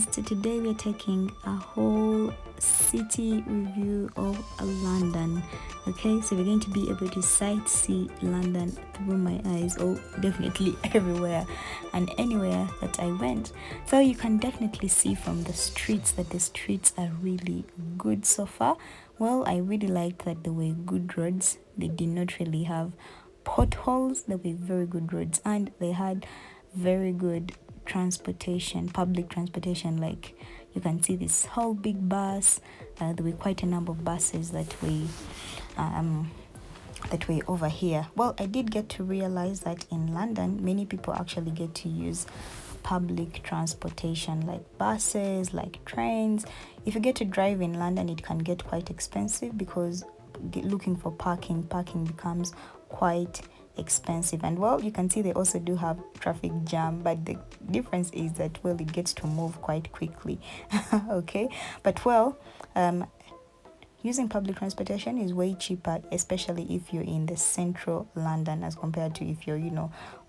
friends, so today we're taking a whole city review of London. Okay, so we're going to be able to sightsee London through my eyes, or definitely everywhere and anywhere that I went. So you can definitely see from the streets that the streets are really good so far. Well, I really liked that they were good roads. They did not really have potholes. They were very good roads, and they had very good transportation, public transportation. Like you can see this whole big bus. There were quite a number of buses um, that were over here. Well, I did get to realize that in London, many people actually get to use public transportation like buses, like trains. If you get to drive in London, it can get quite expensive because looking for parking becomes quite expensive. And well, you can see they also do have traffic jam, but the difference is that, well, it gets to move quite quickly. Okay, but well, using public transportation is way cheaper, especially if you're in the central London as compared to if you're,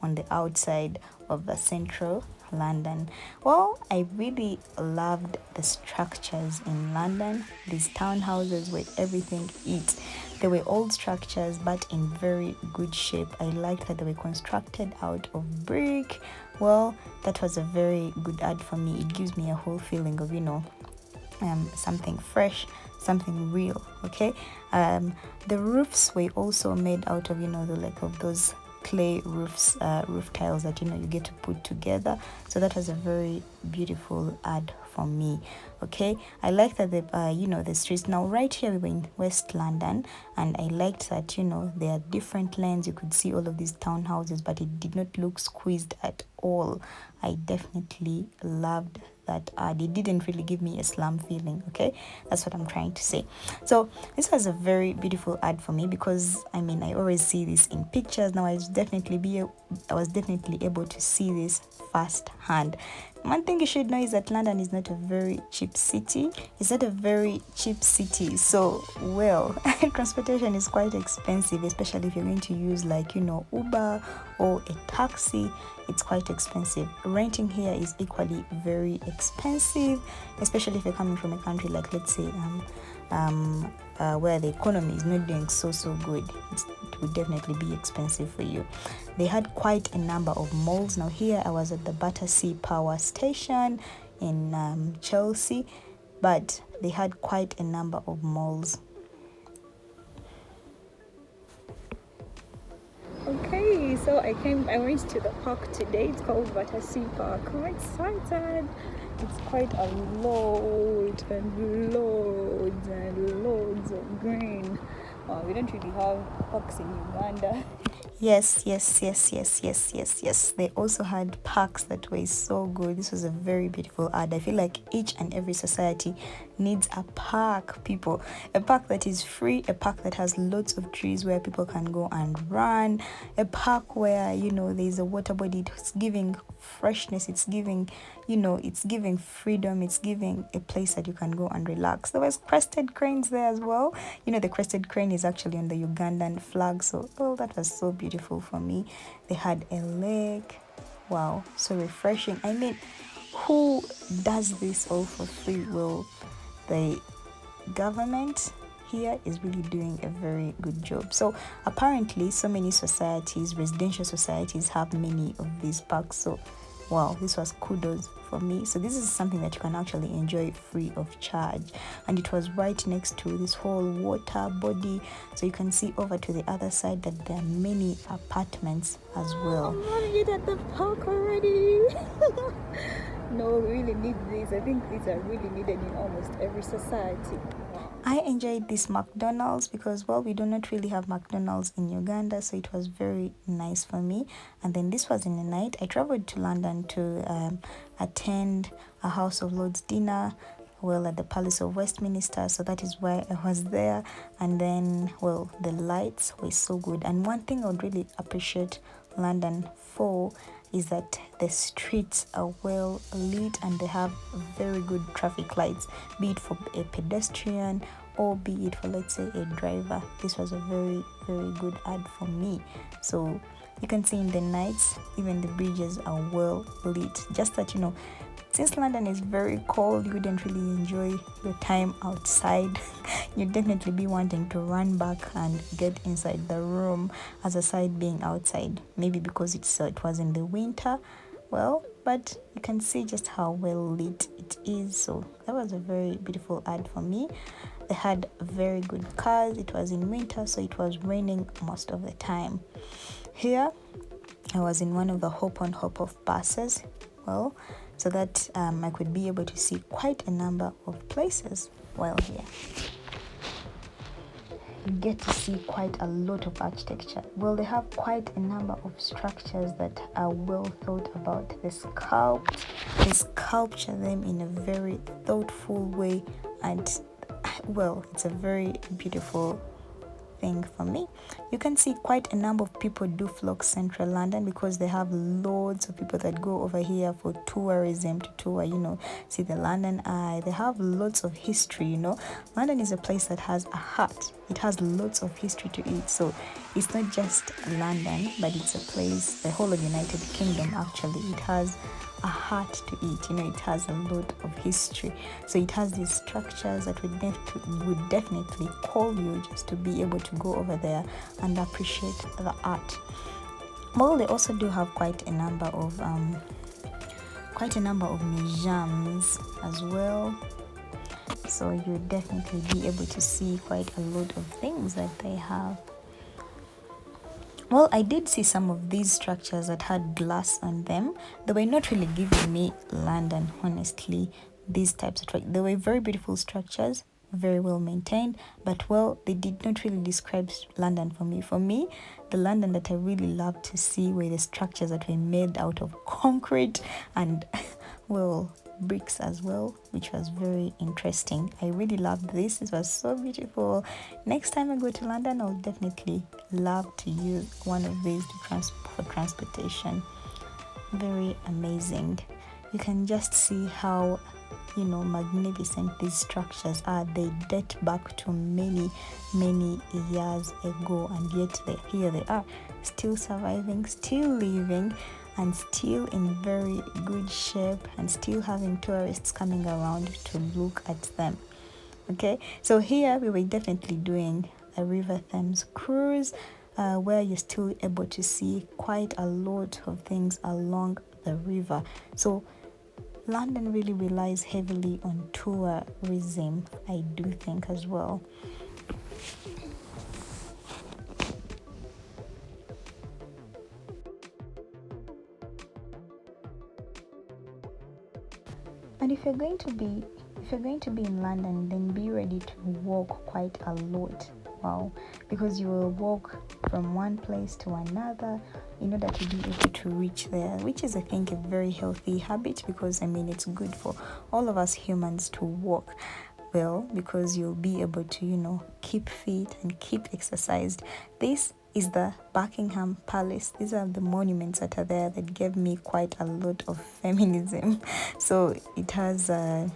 on the outside of the central London. Well, I really loved the structures in London, these townhouses where everything is. They were old structures but in very good shape. I liked that they were constructed out of brick. Well, that was a very good ad for me. It gives me a whole feeling of, something fresh, something real. Okay, the roofs were also made out of, of those clay roofs, roof tiles that you get to put together. So that was a very beautiful ad for me. Okay, I like that the streets. Now right here we were in West London, and I liked that there are different lanes. You could see all of these townhouses, but it did not look squeezed at all. I definitely loved that ad. It didn't really give me a slum feeling. Okay, that's what I'm trying to say. So this was a very beautiful ad for me because I always see this in pictures. Now I was definitely able to see this firsthand. One thing you should know is that London is not a very cheap city. It's not a very cheap city. So, well, transportation is quite expensive, especially if you're going to use Uber or a taxi. It's quite expensive. Renting here is equally very expensive, especially if you're coming from a country like, let's say, where the economy is not doing so good. It would definitely be expensive for you. They had quite a number of malls. Now here I was at the Battersea Power Station in Chelsea, but they had quite a number of malls. Okay, so I went to the park today. It's called Battersea Park. I'm excited. It's quite a loads and loads of green. We don't really have parks in Uganda. Yes. They also had parks that were so good. This was a very beautiful ad. I feel like each and every society needs a park, people. A park that is free, a park that has lots of trees where people can go and run, a park where, there's a water body. It's giving freshness, it's giving freedom, it's giving a place that you can go and relax. There was crested cranes there as well. The crested crane is actually on the Ugandan flag, so that was so beautiful for me. They had a lake. Wow, so refreshing. Who does this all for free? Well, the government here is really doing a very good job. So apparently so many societies, residential societies, have many of these parks. So wow, this was kudos for me. So this is something that you can actually enjoy free of charge, and it was right next to this whole water body, so you can see over to the other side that there are many apartments as well. I'm loving it at the park already. No, we really need these. I think these are really needed in almost every society. I enjoyed this McDonald's because, well, we do not really have McDonald's in Uganda, so it was very nice for me. And then this was in the night. I traveled to London to attend a House of Lords dinner, well, at the Palace of Westminster, so that is why I was there. And then, well, the lights were so good. And one thing I would really appreciate London for is that the streets are well lit and they have very good traffic lights, be it for a pedestrian or be it for, let's say, a driver. This was a very, very good ad for me. So you can see in the nights, even the bridges are well lit. Just that, Since London is very cold, you wouldn't really enjoy your time outside. You'd definitely be wanting to run back and get inside the room, as aside being outside. Maybe because it was in the winter. Well, but you can see just how well lit it is. So that was a very beautiful ad for me. They had very good cars. It was in winter, so it was raining most of the time. Here I was in one of the hop on hop off buses, well, so that I could be able to see quite a number of places while here. You get to see quite a lot of architecture. Well, they have quite a number of structures that are well thought about. They sculpture them in a very thoughtful way, and well, it's a very beautiful thing for me. You can see quite a number of people do flock central London because they have loads of people that go over here for tourism, to tour, see the London Eye. They have lots of history. London is a place that has a heart. It has lots of history to it. So it's not just London, but it's a place, the whole of United Kingdom actually, it has a heart to it. It has a lot of history. So it has these structures that would definitely call you just to be able to go over there and appreciate the art. Well, they also do have quite a number of museums as well. So you would definitely be able to see quite a lot of things that they have. Well, I did see some of these structures that had glass on them. They were not really giving me London, honestly. These types of they were very beautiful structures, very well maintained, but well, they did not really describe London for me. For me, the London that I really loved to see were the structures that were made out of concrete and well, bricks as well, which was very interesting. I really loved this. It was so beautiful. Next time I go to London, I'll definitely love to use one of these for transportation. Very amazing. You can just see how magnificent these structures are. They date back to many years ago, and yet here they are, still surviving, still living, and still in very good shape, and still having tourists coming around to look at them. Okay, so here we were definitely doing a River Thames cruise, where you're still able to see quite a lot of things along the river. So London really relies heavily on tourism, I do think, as well. And if you're going to be in London, then be ready to walk quite a lot. Wow, because you will walk from one place to another in order to be able to reach there, which is, I think, a very healthy habit, because it's good for all of us humans to walk. Well, because you'll be able to keep fit and keep exercised. This is the Buckingham Palace. These are the monuments that are there that gave me quite a lot of feminism. So it has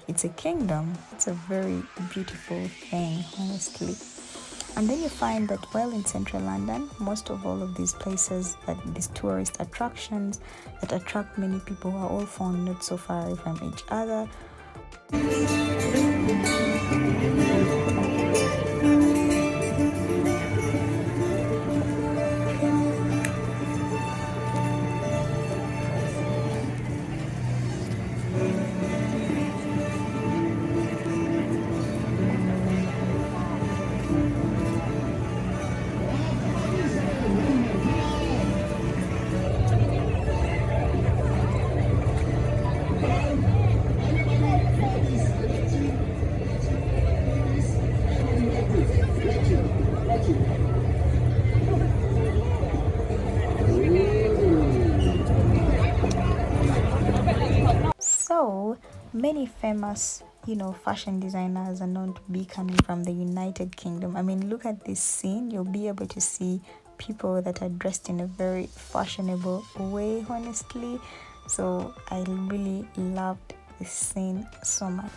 it's a kingdom. It's a very beautiful thing, honestly. And then you find that while in central London, most of all of these places, that these tourist attractions that attract many people, are all found not so far away from each other. So many famous fashion designers are known to be coming from the United Kingdom. Look at this scene. You'll be able to see people that are dressed in a very fashionable way, honestly. So I really loved this scene so much.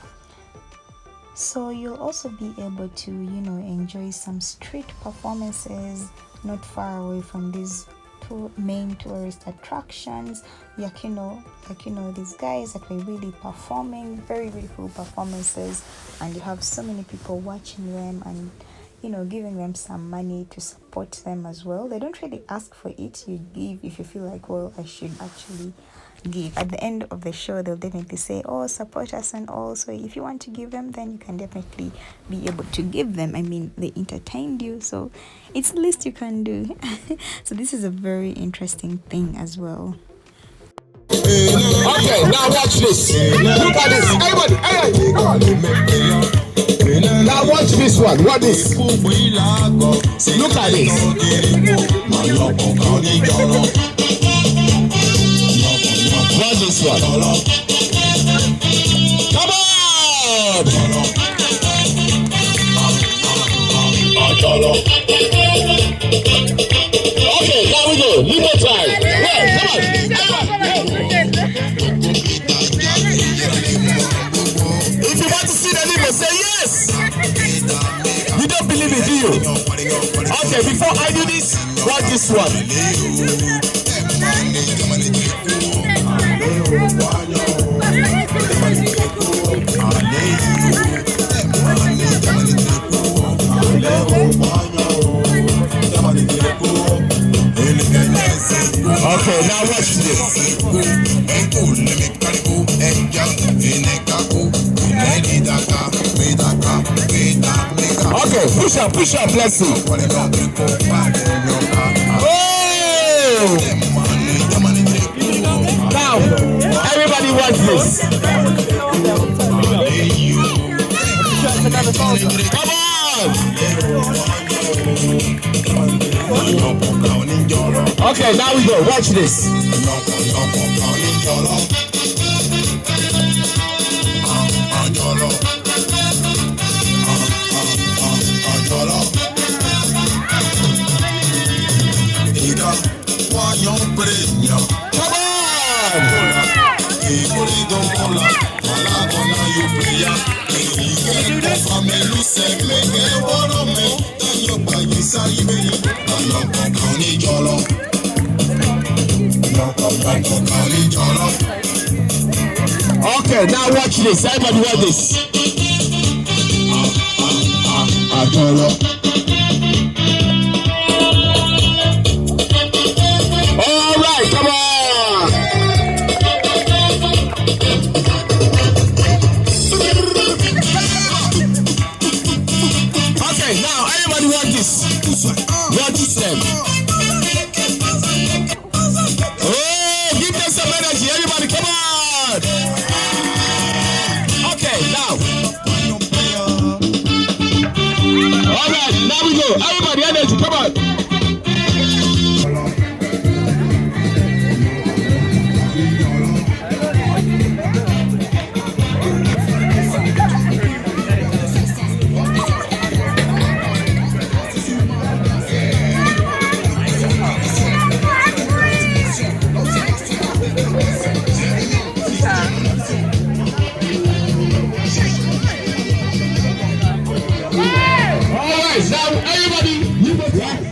So you'll also be able to enjoy some street performances not far away from these beautiful main tourist attractions. These guys that were really performing very beautiful performances, and you have so many people watching them and giving them some money to support them as well. They don't really ask for it. You give if you feel like, well, I should actually give. At the end of the show, they'll definitely say, oh, support us, and also if you want to give them, then you can definitely be able to give them. I mean, they entertained you, so it's the least you can do. So this is a very interesting thing as well. Okay, now watch this. Look at this. Everybody, hey, come on. Now watch this one. What is? Look at this. Watch this one. Come on. Okay, now we go. You go try. Yeah, come on. If you want to see the limit, say yes. You don't believe it, do you? Okay, before I do this, watch this one. Okay, now watch this. Okay, push up, let's see. Oh! Now, everybody watch this. Come on! Okay, now we go. Watch this. Come Okay, now watch this. Everybody watch this. All right, come on. Okay, now everybody watch this. Watch them. Oh, give them some energy. Everybody, come on. Okay, now. All right, now we go. Everybody, energy, come on.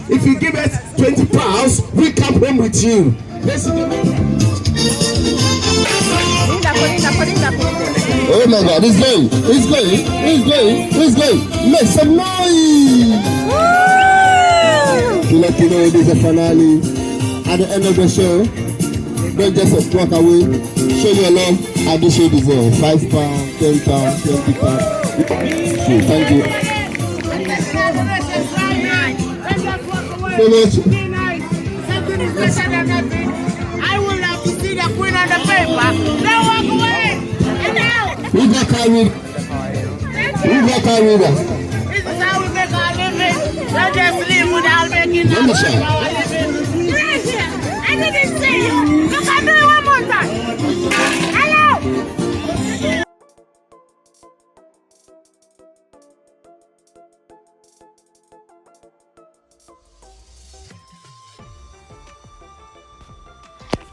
If you give us £20, we come home with you. Oh my God, it's going. Make some noise. To let you know it is a finale. At the end of the show, don't just walk away. Show your love and the show deserve. £5, £10, £20. Thank you. I will have to see the queen on the paper. Don't walk away. Who got carried? This is how we make our living. Let's just live without making our living. I didn't see you. Look at me one more time. Hello.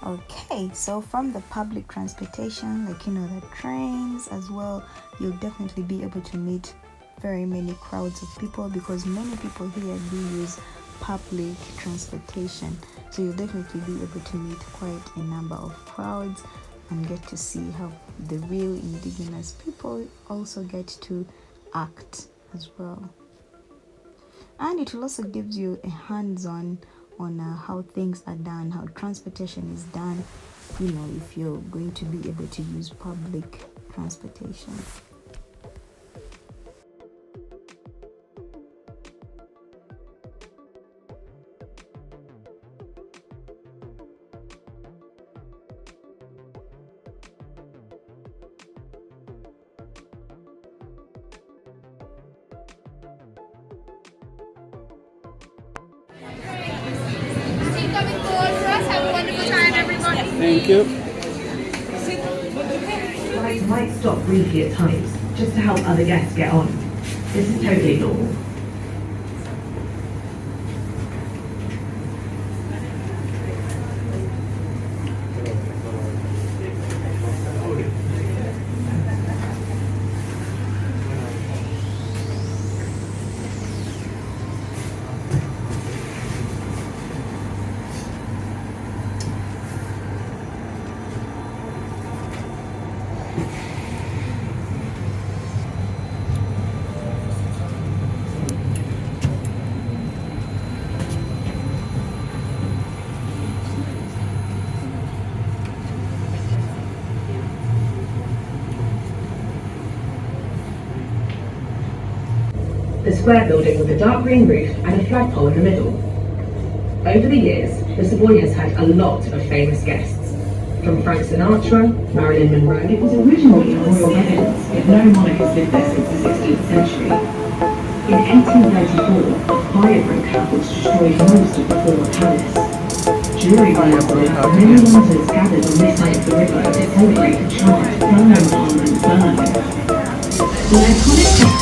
Okay, so from the public transportation, like the trains as well, you'll definitely be able to meet very many crowds of people, because many people here do use public transportation. So you'll definitely be able to meet quite a number of crowds and get to see how the real indigenous people also get to act as well. And it will also give you a hands-on on how things are done, how transportation is done, if you're going to be able to use public transportation. Have a wonderful time, everybody. Thank you. Flights might stop briefly at times, just to help other guests get on. This is totally normal. The square building with a dark green roof and a flagpole in the middle. Over the years, the Savoy has had a lot of famous guests, from Frank Sinatra, Marilyn Monroe. It was originally a royal residence, but no monarch has lived there since the 16th century. In 1834, a fire broke out which destroyed most of the former palace. During the outbreak, many Londoners gathered on this side of the river to celebrate the chant "Burn, Parliament, Burn." The iconic